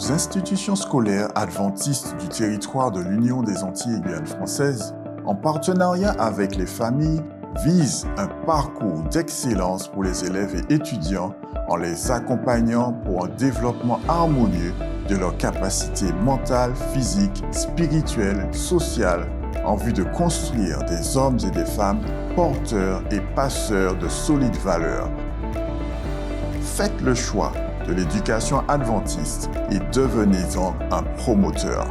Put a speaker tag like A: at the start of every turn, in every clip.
A: aux institutions scolaires adventistes du territoire de l'Union des Antilles et Guyane française, en partenariat avec les familles, vise un parcours d'excellence pour les élèves et étudiants en les accompagnant pour un développement harmonieux de leurs capacités mentales, physiques, spirituelles, sociales, en vue de construire des hommes et des femmes porteurs et passeurs de solides valeurs. Faites le choix de l'éducation adventiste et devenez-en un promoteur.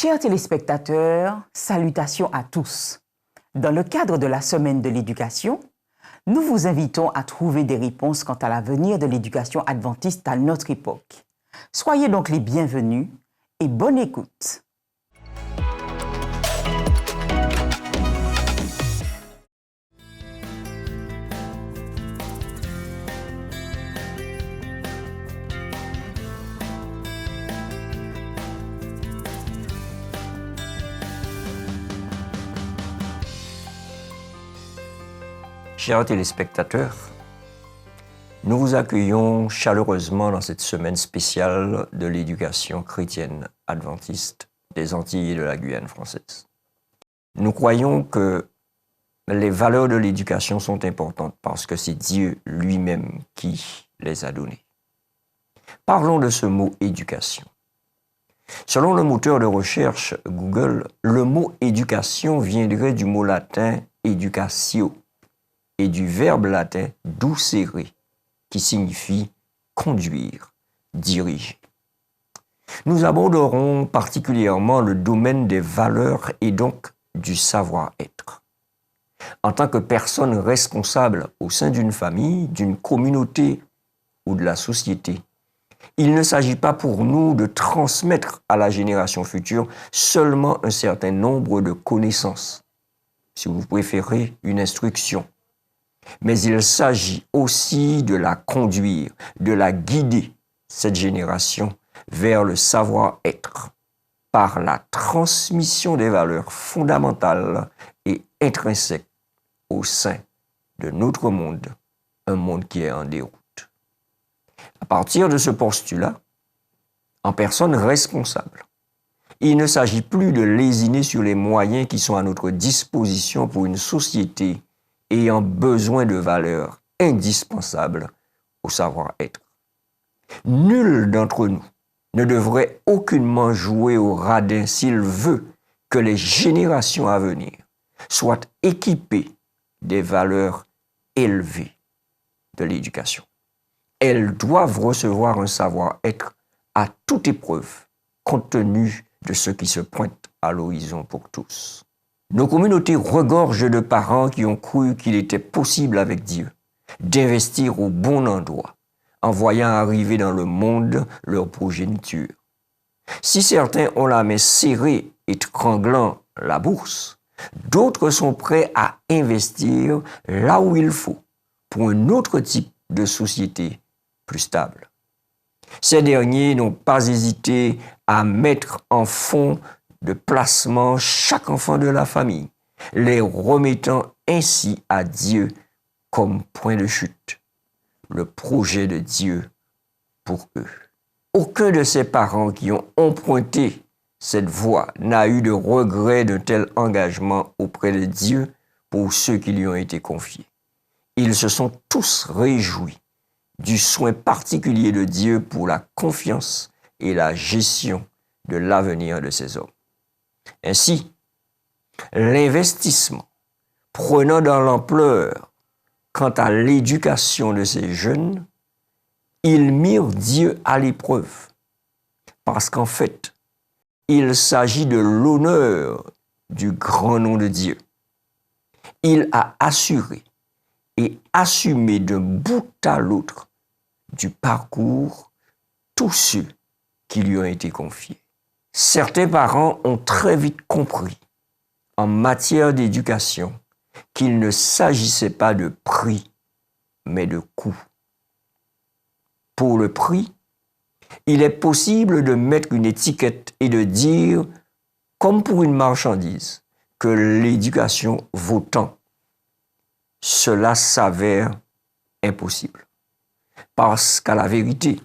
B: Chers téléspectateurs, salutations à tous. Dans le cadre de la Semaine de l'éducation, nous vous invitons à trouver des réponses quant à l'avenir de l'éducation adventiste à notre époque. Soyez donc les bienvenus et bonne écoute.
C: Chers téléspectateurs, nous vous accueillons chaleureusement dans cette semaine spéciale de l'éducation chrétienne adventiste des Antilles et de la Guyane française. Nous croyons que les valeurs de l'éducation sont importantes parce que c'est Dieu lui-même qui les a données. Parlons de ce mot éducation. Selon le moteur de recherche Google, le mot éducation viendrait du mot latin educatio et du verbe latin ducere, qui signifie conduire, diriger. Nous aborderons particulièrement le domaine des valeurs et donc du savoir-être. En tant que personne responsable au sein d'une famille, d'une communauté ou de la société, il ne s'agit pas pour nous de transmettre à la génération future seulement un certain nombre de connaissances, si vous préférez une instruction. Mais il s'agit aussi de la conduire, de la guider, cette génération, vers le savoir-être, par la transmission des valeurs fondamentales et intrinsèques au sein de notre monde, un monde qui est en déroute. À partir de ce postulat, en personne responsable, il ne s'agit plus de lésiner sur les moyens qui sont à notre disposition pour une société ayant besoin de valeurs indispensables au savoir-être. Nul d'entre nous ne devrait aucunement jouer au radin s'il veut que les générations à venir soient équipées des valeurs élevées de l'éducation. Elles doivent recevoir un savoir-être à toute épreuve, compte tenu de ce qui se pointe à l'horizon pour tous. Nos communautés regorgent de parents qui ont cru qu'il était possible avec Dieu d'investir au bon endroit en voyant arriver dans le monde leur progéniture. Si certains ont la main serrée et tranglant la bourse, d'autres sont prêts à investir là où il faut pour un autre type de société plus stable. Ces derniers n'ont pas hésité à mettre en fonds de placement chaque enfant de la famille, les remettant ainsi à Dieu comme point de chute, le projet de Dieu pour eux. Aucun de ces parents qui ont emprunté cette voie n'a eu de regret d'un tel engagement auprès de Dieu pour ceux qui lui ont été confiés. Ils se sont tous réjouis du soin particulier de Dieu pour la confiance et la gestion de l'avenir de ces hommes. Ainsi, l'investissement prenant dans l'ampleur quant à l'éducation de ces jeunes, ils mirent Dieu à l'épreuve, parce qu'en fait, il s'agit de l'honneur du grand nom de Dieu. Il a assuré et assumer d'un bout à l'autre du parcours tous ceux qui lui ont été confiés. Certains parents ont très vite compris, en matière d'éducation, qu'il ne s'agissait pas de prix, mais de coût. Pour le prix, il est possible de mettre une étiquette et de dire, comme pour une marchandise, que l'éducation vaut tant. Cela s'avère impossible. Parce qu'à la vérité,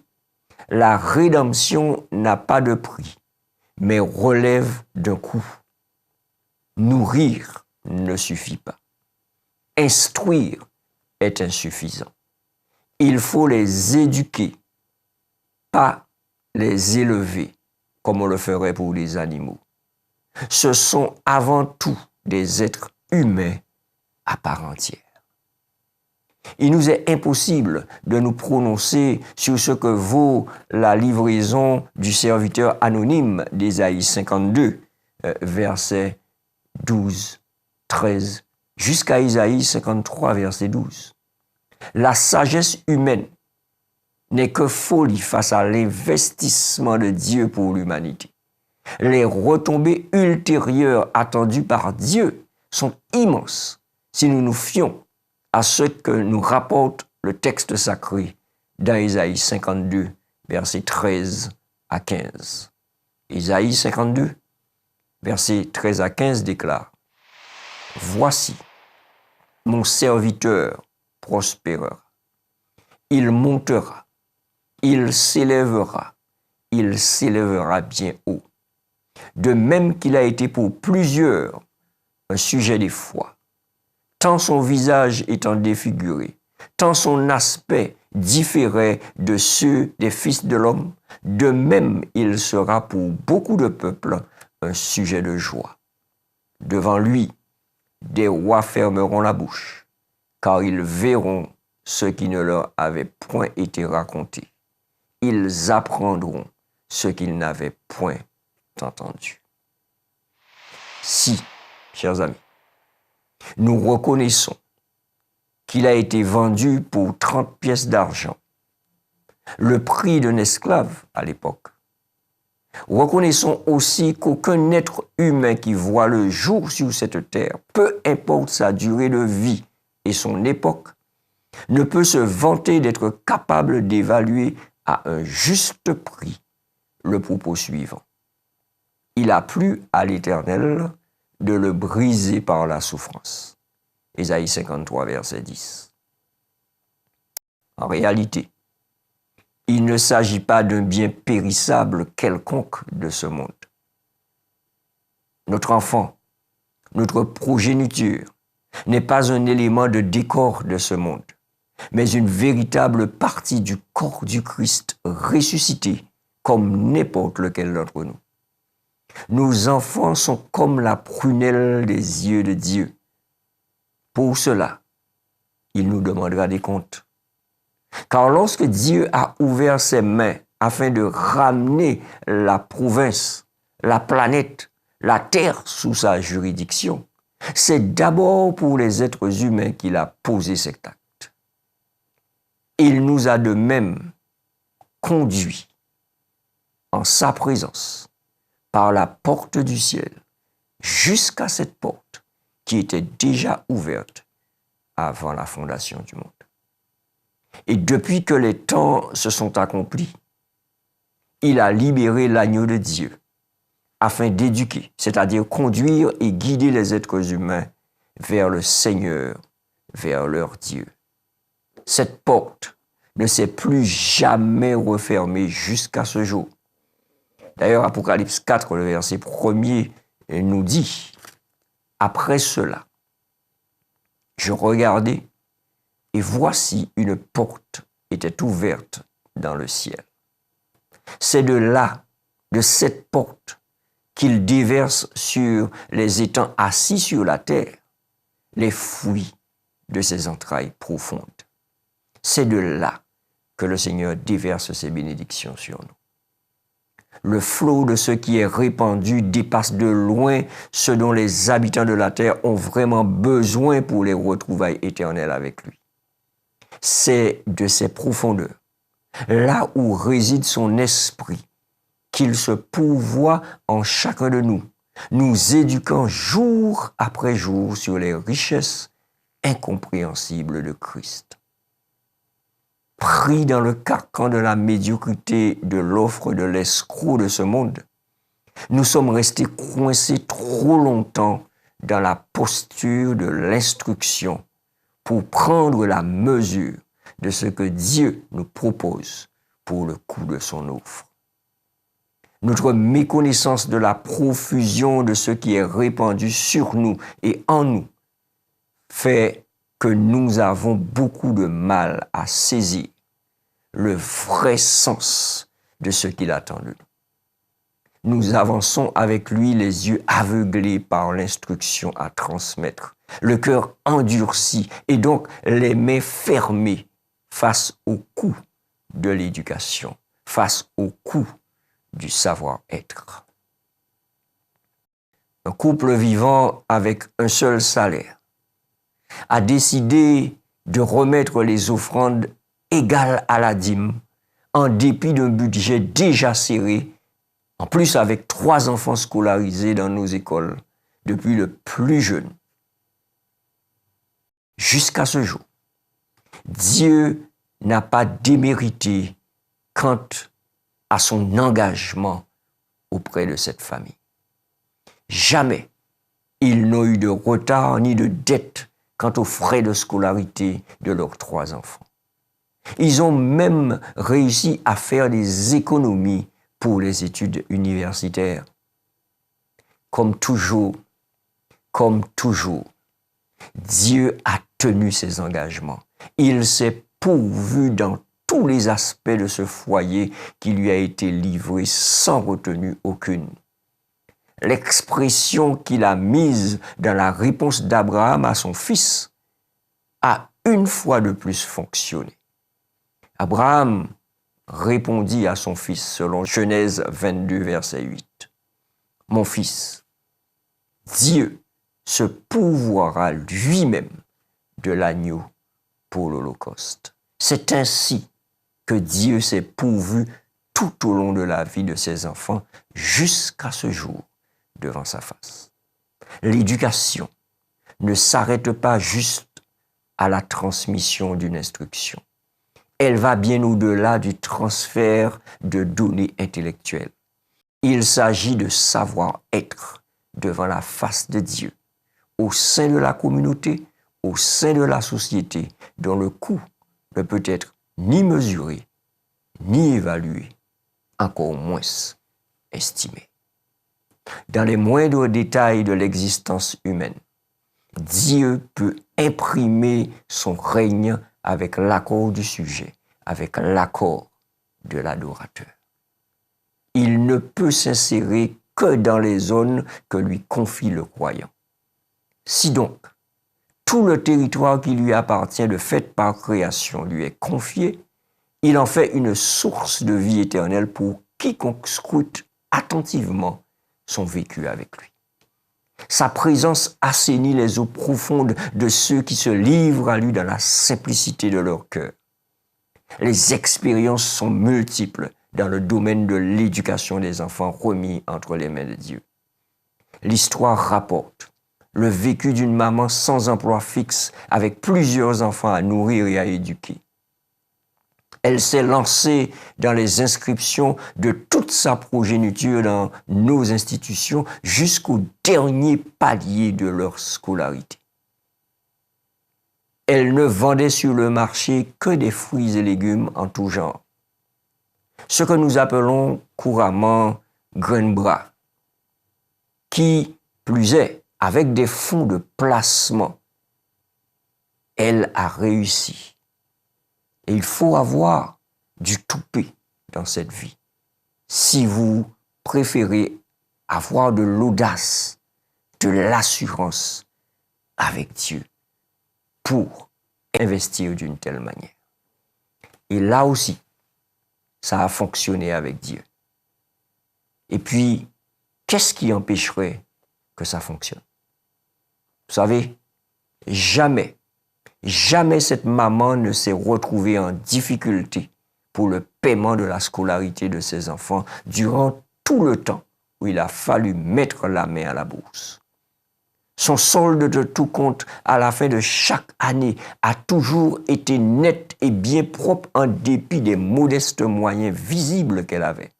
C: la rédemption n'a pas de prix, mais relève d'un coût. Nourrir ne suffit pas. Instruire est insuffisant. Il faut les éduquer, pas les élever, comme on le ferait pour les animaux. Ce sont avant tout des êtres humains à part entière. Il nous est impossible de nous prononcer sur ce que vaut la livraison du serviteur anonyme d'Ésaïe 52, versets 12, 13, jusqu'à Ésaïe 53, verset 12. La sagesse humaine n'est que folie face à l'investissement de Dieu pour l'humanité. Les retombées ultérieures attendues par Dieu sont immenses si nous nous fions à ce que nous rapporte le texte sacré dans Ésaïe 52, versets 13 à 15. Ésaïe 52, versets 13 à 15 déclare « Voici, mon serviteur prospérera. Il montera, il s'élèvera bien haut. De même qu'il a été pour plusieurs un sujet d'effroi, tant son visage étant défiguré, tant son aspect différait de ceux des fils de l'homme, de même il sera pour beaucoup de peuples un sujet de joie. Devant lui, des rois fermeront la bouche, car ils verront ce qui ne leur avait point été raconté. Ils apprendront ce qu'ils n'avaient point entendu. Si, chers amis, nous reconnaissons qu'il a été vendu pour 30 pièces d'argent, le prix d'un esclave à l'époque. Reconnaissons aussi qu'aucun être humain qui voit le jour sur cette terre, peu importe sa durée de vie et son époque, ne peut se vanter d'être capable d'évaluer à un juste prix le propos suivant. Il a plu à l'Éternel de le briser par la souffrance. Ésaïe 53, verset 10. En réalité, il ne s'agit pas d'un bien périssable quelconque de ce monde. Notre enfant, notre progéniture, n'est pas un élément de décor de ce monde, mais une véritable partie du corps du Christ ressuscité comme n'importe lequel d'entre nous. Nos enfants sont comme la prunelle des yeux de Dieu. Pour cela, il nous demandera des comptes. Car lorsque Dieu a ouvert ses mains afin de ramener la province, la planète, la terre sous sa juridiction, c'est d'abord pour les êtres humains qu'il a posé cet acte. Il nous a de même conduits en sa présence par la porte du ciel jusqu'à cette porte qui était déjà ouverte avant la fondation du monde. Et depuis que les temps se sont accomplis, il a libéré l'agneau de Dieu afin d'éduquer, c'est-à-dire conduire et guider les êtres humains vers le Seigneur, vers leur Dieu. Cette porte ne s'est plus jamais refermée jusqu'à ce jour. D'ailleurs, Apocalypse 4, le verset 1er, nous dit « Après cela, je regardai, et voici une porte était ouverte dans le ciel. C'est de là, de cette porte, qu'il déverse sur les étangs assis sur la terre les fruits de ses entrailles profondes. C'est de là que le Seigneur déverse ses bénédictions sur nous. Le flot de ce qui est répandu dépasse de loin ce dont les habitants de la terre ont vraiment besoin pour les retrouvailles éternelles avec lui. C'est de ses profondeurs, là où réside son esprit, qu'il se pourvoit en chacun de nous, nous éduquant jour après jour sur les richesses incompréhensibles de Christ. Pris dans le carcan de la médiocrité de l'offre de l'escroc de ce monde, nous sommes restés coincés trop longtemps dans la posture de l'instruction pour prendre la mesure de ce que Dieu nous propose pour le coût de son offre. Notre méconnaissance de la profusion de ce qui est répandu sur nous et en nous fait que nous avons beaucoup de mal à saisir le vrai sens de ce qu'il attend de nous. Nous avançons avec lui les yeux aveuglés par l'instruction à transmettre, le cœur endurci et donc les mains fermées face au coût de l'éducation, face au coût du savoir-être. Un couple vivant avec un seul salaire a décidé de remettre les offrandes égales à la dîme en dépit d'un budget déjà serré, en plus avec 3 enfants scolarisés dans nos écoles depuis le plus jeune. Jusqu'à ce jour, Dieu n'a pas démérité quant à son engagement auprès de cette famille. Jamais ils n'ont eu de retard ni de dette quant aux frais de scolarité de leurs 3 enfants. Ils ont même réussi à faire des économies pour les études universitaires. Comme toujours, Dieu a tenu ses engagements. Il s'est pourvu dans tous les aspects de ce foyer qui lui a été livré sans retenue aucune. L'expression qu'il a mise dans la réponse d'Abraham à son fils a une fois de plus fonctionné. Abraham répondit à son fils selon Genèse 22, verset 8. « Mon fils, Dieu se pourvoira lui-même de l'agneau pour l'Holocauste. » C'est ainsi que Dieu s'est pourvu tout au long de la vie de ses enfants jusqu'à ce jour devant sa face. L'éducation ne s'arrête pas juste à la transmission d'une instruction. Elle va bien au-delà du transfert de données intellectuelles. Il s'agit de savoir-être devant la face de Dieu, au sein de la communauté, au sein de la société, dont le coût ne peut être ni mesuré, ni évalué, encore moins estimé. Dans les moindres détails de l'existence humaine, Dieu peut imprimer son règne avec l'accord du sujet, avec l'accord de l'adorateur. Il ne peut s'insérer que dans les zones que lui confie le croyant. Si donc, tout le territoire qui lui appartient de fait par création lui est confié, il en fait une source de vie éternelle pour quiconque scrute attentivement son vécu avec lui. Sa présence assainit les eaux profondes de ceux qui se livrent à lui dans la simplicité de leur cœur. Les expériences sont multiples dans le domaine de l'éducation des enfants remis entre les mains de Dieu. L'histoire rapporte le vécu d'une maman sans emploi fixe avec plusieurs enfants à nourrir et à éduquer. Elle s'est lancée dans les inscriptions de toute sa progéniture dans nos institutions jusqu'au dernier palier de leur scolarité. Elle ne vendait sur le marché que des fruits et légumes en tout genre, ce que nous appelons couramment grain-bras, qui plus est, avec des fonds de placement, elle a réussi. Et il faut avoir du toupet dans cette vie. Si vous préférez avoir de l'audace, de l'assurance avec Dieu pour investir d'une telle manière. Et là aussi, ça a fonctionné avec Dieu. Et puis, qu'est-ce qui empêcherait que ça fonctionne? Vous savez, jamais jamais cette maman ne s'est retrouvée en difficulté pour le paiement de la scolarité de ses enfants durant tout le temps où il a fallu mettre la main à la bourse. Son solde de tout compte à la fin de chaque année a toujours été net et bien propre en dépit des modestes moyens visibles qu'elle avait.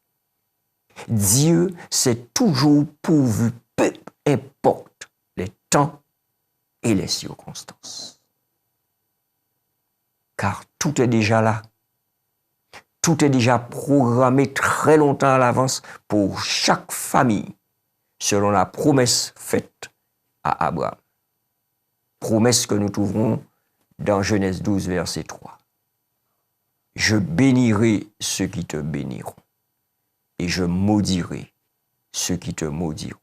C: Dieu s'est toujours pourvu, peu importe les temps et les circonstances. Car tout est déjà là. Tout est déjà programmé très longtemps à l'avance pour chaque famille, selon la promesse faite à Abraham. Promesse que nous trouverons dans Genèse 12, verset 3. Je bénirai ceux qui te béniront, et je maudirai ceux qui te maudiront,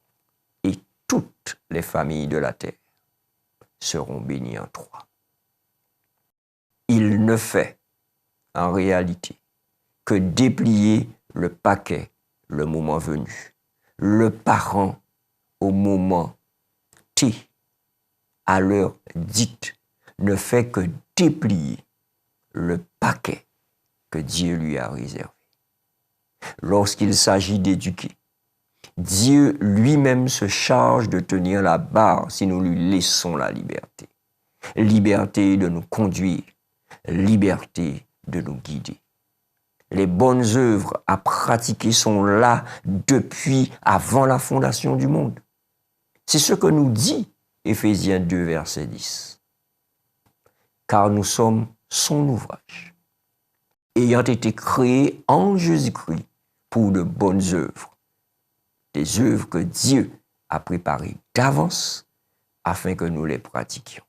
C: et toutes les familles de la terre seront bénies en toi. Il ne fait, en réalité, que déplier le paquet le moment venu. Le parent, au moment T, à l'heure dite, ne fait que déplier le paquet que Dieu lui a réservé. Lorsqu'il s'agit d'éduquer, Dieu lui-même se charge de tenir la barre si nous lui laissons la liberté. Liberté de nous conduire, liberté de nous guider. Les bonnes œuvres à pratiquer sont là depuis avant la fondation du monde. C'est ce que nous dit Éphésiens 2, verset 10. Car nous sommes son ouvrage, ayant été créés en Jésus-Christ pour de bonnes œuvres, des œuvres que Dieu a préparées d'avance afin que nous les pratiquions.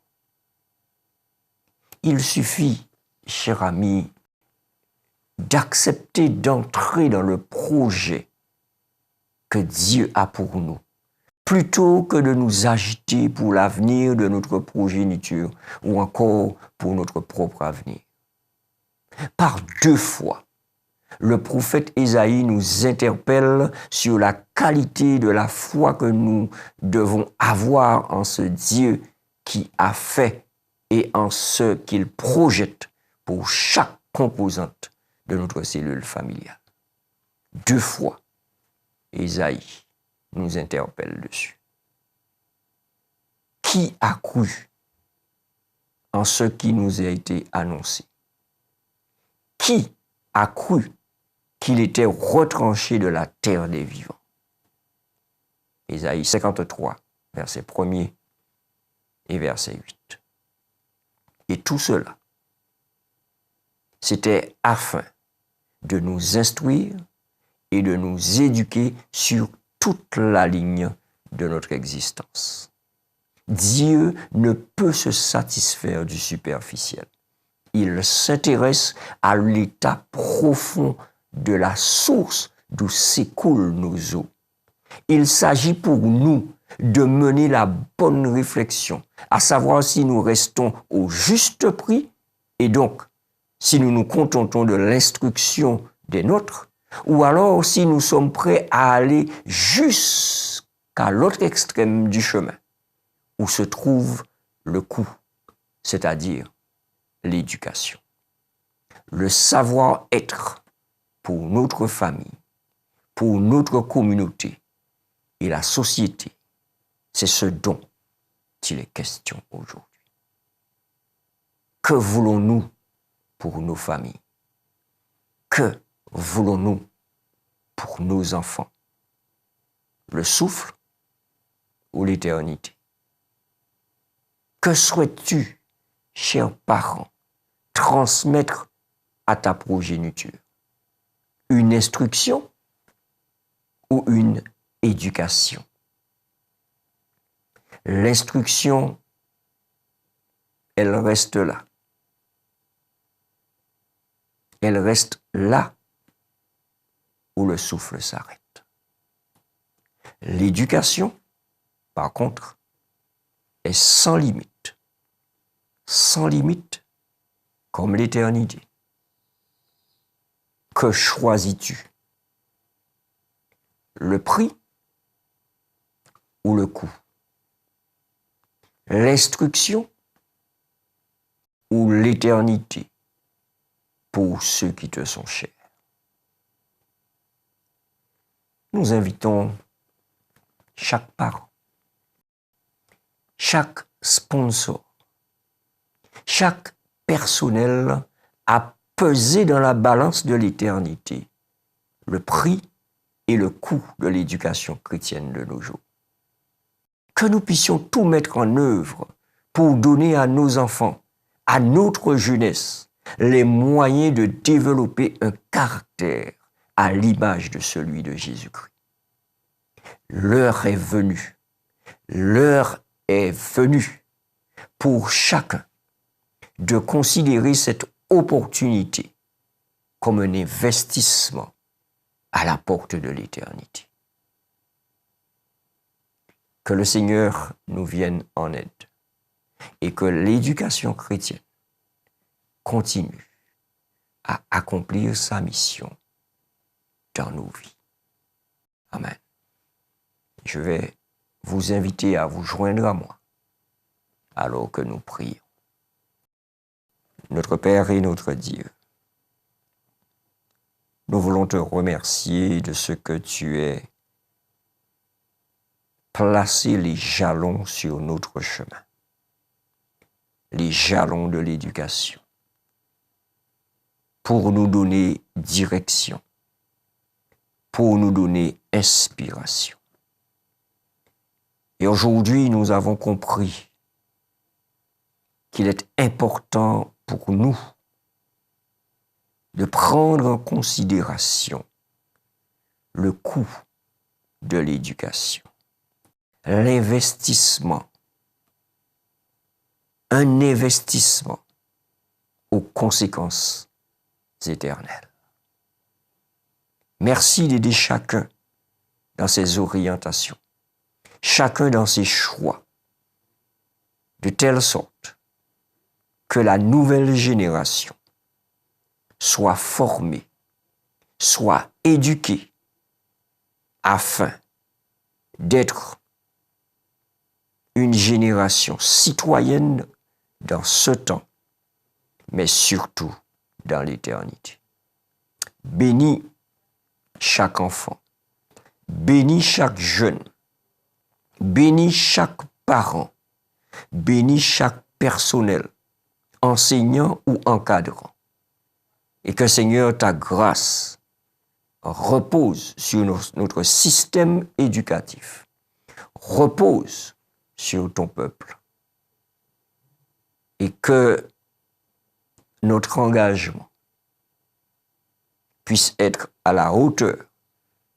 C: Il suffit, cher ami, d'accepter d'entrer dans le projet que Dieu a pour nous, plutôt que de nous agiter pour l'avenir de notre progéniture ou encore pour notre propre avenir. Par 2 fois, le prophète Ésaïe nous interpelle sur la qualité de la foi que nous devons avoir en ce Dieu qui a fait et en ce qu'il projette pour chaque composante de notre cellule familiale. 2 fois, Ésaïe nous interpelle dessus. Qui a cru en ce qui nous a été annoncé? Qui a cru qu'il était retranché de la terre des vivants? Ésaïe 53, verset 1er et verset 8. Et tout cela, c'était afin de nous instruire et de nous éduquer sur toute la ligne de notre existence. Dieu ne peut se satisfaire du superficiel. Il s'intéresse à l'état profond de la source d'où s'écoulent nos eaux. Il s'agit pour nous de mener la bonne réflexion, à savoir si nous restons au juste prix et donc si nous nous contentons de l'instruction des nôtres, ou alors si nous sommes prêts à aller jusqu'à l'autre extrême du chemin, où se trouve le coût, c'est-à-dire l'éducation. Le savoir-être pour notre famille, pour notre communauté et la société, c'est ce dont il est question aujourd'hui. Que voulons-nous pour nos familles? Que voulons-nous pour nos enfants? Le souffle ou l'éternité? Que souhaites-tu, chers parents, transmettre à ta progéniture? Une instruction ou une éducation? L'instruction, elle reste là. Elle reste là où le souffle s'arrête. L'éducation, par contre, est sans limite comme l'éternité. Que choisis-tu? Le prix ou le coût? L'instruction ou l'éternité pour ceux qui te sont chers. Nous invitons chaque parent, chaque sponsor, chaque personnel à peser dans la balance de l'éternité le prix et le coût de l'éducation chrétienne de nos jours. Que nous puissions tout mettre en œuvre pour donner à nos enfants, à notre jeunesse, les moyens de développer un caractère à l'image de celui de Jésus-Christ. L'heure est venue pour chacun de considérer cette opportunité comme un investissement à la porte de l'éternité. Que le Seigneur nous vienne en aide et que l'éducation chrétienne continue à accomplir sa mission dans nos vies. Amen. Je vais vous inviter à vous joindre à moi alors que nous prions. Notre Père et notre Dieu, nous voulons te remercier de ce que tu aies placé les jalons sur notre chemin, les jalons de l'éducation, pour nous donner direction, pour nous donner inspiration. Et aujourd'hui, nous avons compris qu'il est important pour nous de prendre en considération le coût de l'éducation, l'investissement, un investissement aux conséquences éternelles. Merci d'aider chacun dans ses orientations, chacun dans ses choix, de telle sorte que la nouvelle génération soit formée, soit éduquée, afin d'être une génération citoyenne dans ce temps, mais surtout dans l'éternité. Bénis chaque enfant, bénis chaque jeune, bénis chaque parent, bénis chaque personnel, enseignant ou encadrant. Et que, Seigneur, ta grâce repose sur notre système éducatif, repose sur ton peuple. Et que notre engagement puisse être à la hauteur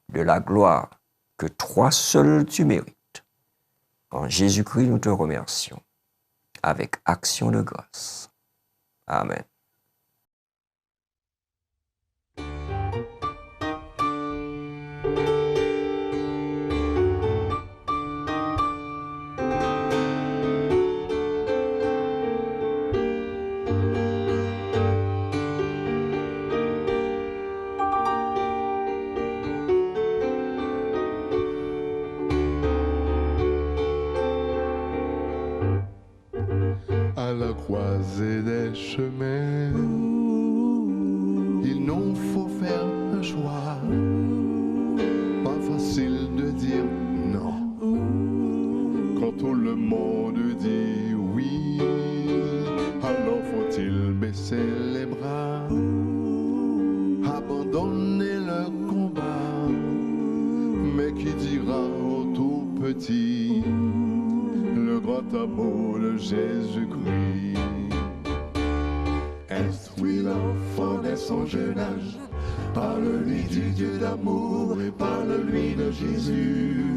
C: de la gloire que toi seul tu mérites. En Jésus-Christ, nous te remercions avec action de grâce. Amen.
D: À la croisée des chemins, il nous faut faire un choix. Pas facile de dire non quand tout le monde dit oui. Alors faut-il baisser les bras, abandonner le combat? Mais qui dira au tout petit le grand amour de Jésus-Christ? Instruis l'enfant dès son jeune âge, parle-lui du Dieu d'amour et parle-lui de Jésus.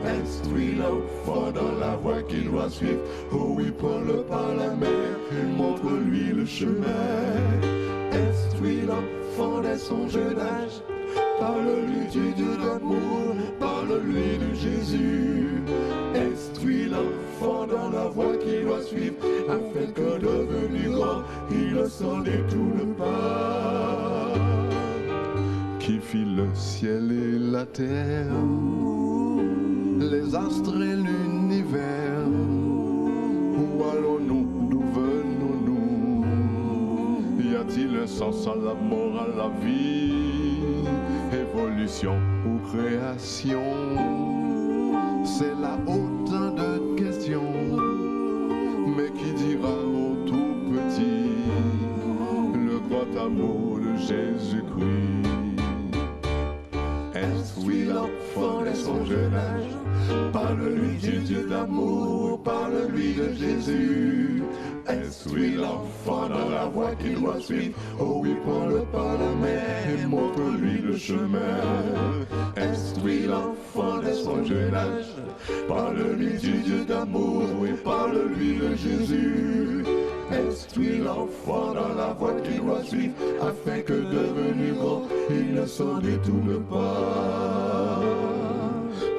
D: Instruis l'enfant dans la voie qu'il doit suivre, oh oui, prends-le par la main et montre-lui le chemin. Instruis l'enfant dès son jeune âge, parle-lui du Dieu d'amour, parle-lui de Jésus. Instruis l'enfant dans la voie qu'il doit suivre, afin que devenu grand, il s'en détourne pas. Qui fit le ciel et la terre, les astres et l'univers? Où allons-nous, d'où venons-nous? a-t-il un sens à la mort, à la vie? Évolution ou création? C'est là autant de questions. Mais qui dira au tout petit le grand amour de Jésus-Christ? Instruis l'enfant dès son jeune âge, parle-lui du Dieu d'amour, parle-lui de Jésus. Instruis l'enfant dans la voie qu'il doit suivre, oh oui, prends-le par la main et montre-lui le chemin. Instruis l'enfant dès son jeune âge, parle-lui du Dieu d'amour et parle-lui de Jésus. Instruis l'enfant dans la voie qu'il doit suivre, afin que devenu grand, il ne s'en détourne pas.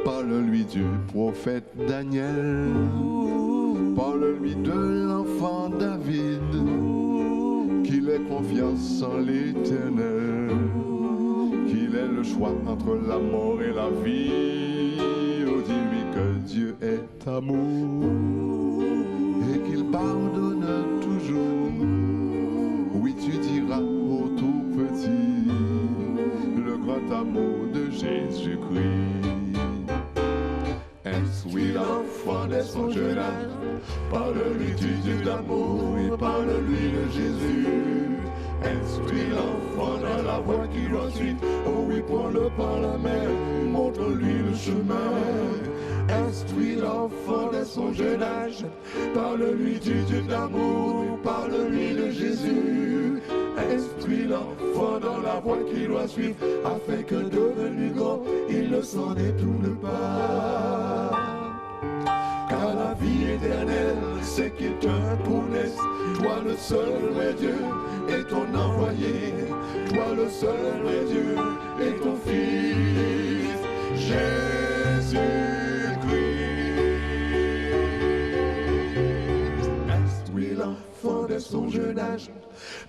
D: Parle-lui du prophète Daniel, parle-lui de l'enfant David, qu'il ait confiance en l'Éternel, qu'il ait le choix entre la mort et la vie. Oh, dis-lui que Dieu est amour et qu'il pardonne toujours. Oui, tu diras au tout petit le grand amour de Jésus-Christ. Instruis l'enfant dès son jeune âge, parle-lui du Dieu d'amour et parle-lui de Jésus. Instruis l'enfant dans la voie qu'il doit suivre, oh oui, prends-le par la main, montre-lui le chemin. Instruis l'enfant dès son jeune âge, parle-lui du Dieu d'amour, parle-lui de Jésus. Instruis l'enfant dans la voie qu'il doit suivre, afin que devenu grand, il ne s'en détourne pas. Car la vie éternelle, c'est qu'il te connaisse, toi le seul vrai Dieu et ton envoyé, toi le seul vrai Dieu et ton Fils, Jésus-Christ. Instruis l'enfant dès son jeune âge,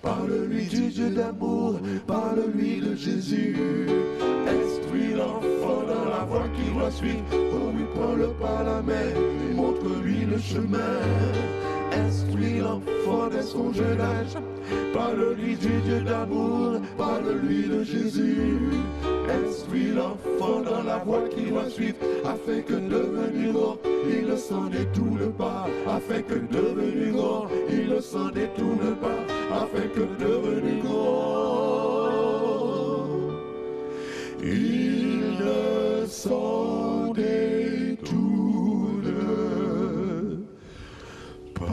D: parle-lui du Dieu d'amour, parle-lui de Jésus. Instruis l'enfant dans la voie qu'il doit suivre, oh oui, prends-le par la main et montre-lui le chemin. Instruis l'enfant dès son jeune âge, parle-lui du Dieu d'amour, parle-lui de Jésus. Instruis l'enfant dans la voie qu'il doit suivre, afin que devenu grand, il ne s'en détourne pas. Afin que devenu grand, il ne s'en détourne pas. Afin que devenu grand, il ne s'en détourne pas.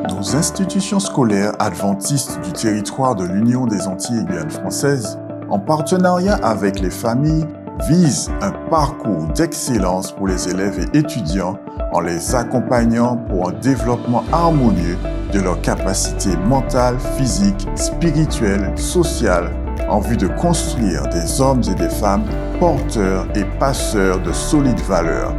A: Nos institutions scolaires adventistes du territoire de l'Union des Antilles et Guyane françaises, en partenariat avec les familles, visent un parcours d'excellence pour les élèves et étudiants en les accompagnant pour un développement harmonieux de leurs capacités mentales, physiques, spirituelles, sociales, en vue de construire des hommes et des femmes porteurs et passeurs de solides valeurs.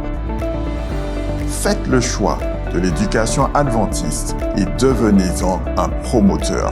A: Faites le choix de l'éducation adventiste et devenez-en un promoteur.